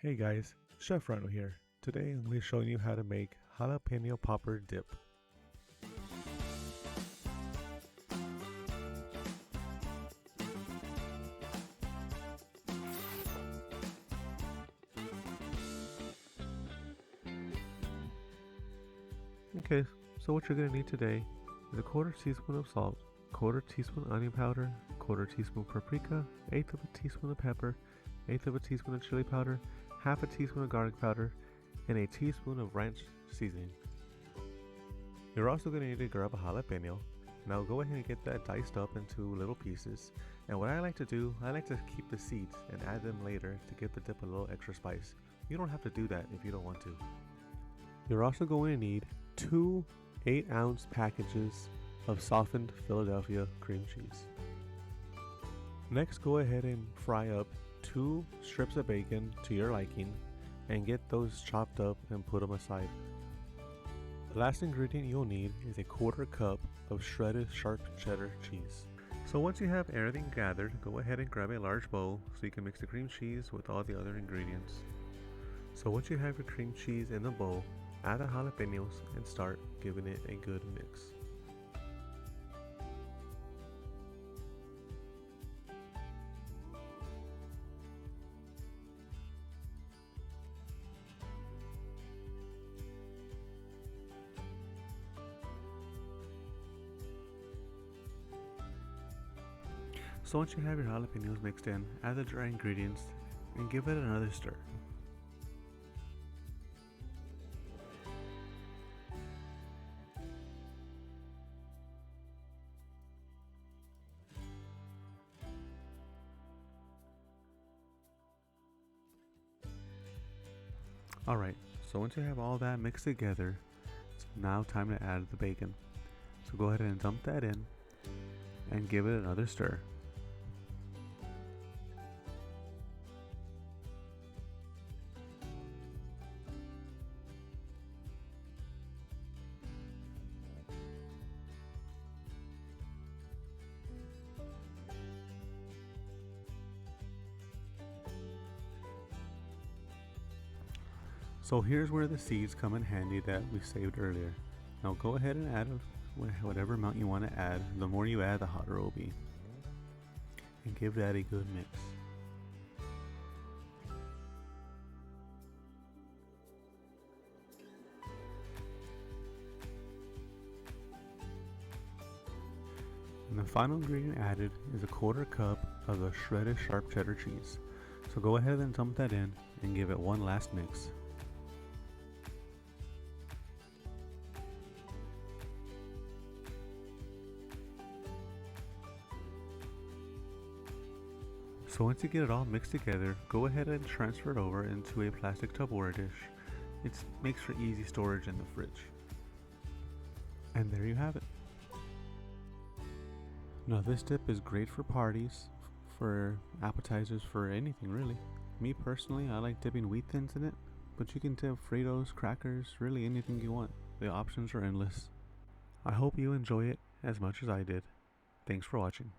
Hey guys, Chef Rhino here. Today I'm going to be showing you how to make jalapeno popper dip. Okay, so what you're going to need today is a quarter teaspoon of salt, quarter teaspoon onion powder, quarter teaspoon paprika, eighth of a teaspoon of pepper, eighth of a teaspoon of chili powder, half a teaspoon of garlic powder, and a teaspoon of ranch seasoning. You're also going to need to grab a jalapeno. Now go ahead and get that diced up into little pieces. And what I like to do, I like to keep the seeds and add them later to give the dip a little extra spice. You don't have to do that if you don't want to. You're also going to need 2 8-ounce packages of softened Philadelphia cream cheese. Next, go ahead and fry up 2 strips of bacon to your liking and get those chopped up and put them aside. The last ingredient you'll need is a quarter cup of shredded sharp cheddar cheese. So once you have everything gathered, go ahead and grab a large bowl so you can mix the cream cheese with all the other ingredients. So once you have your cream cheese in the bowl, add the jalapenos and start giving it a good mix. So once you have your jalapenos mixed in, add the dry ingredients and give it another stir. Alright, so once you have all that mixed together, it's now time to add the bacon. So go ahead and dump that in and give it another stir. So here's where the seeds come in handy that we saved earlier. Now go ahead and add whatever amount you want to add. The more you add, the hotter it will be. And give that a good mix. And the final ingredient added is a quarter cup of the shredded sharp cheddar cheese. So go ahead and dump that in and give it one last mix. So once you get it all mixed together, go ahead and transfer it over into a plastic Tupperware dish. It makes for easy storage in the fridge. And there you have it. Now this dip is great for parties, for appetizers, for anything really. Me personally, I like dipping wheat thins in it, but you can dip Fritos, crackers, really anything you want. The options are endless. I hope you enjoy it as much as I did. Thanks for watching.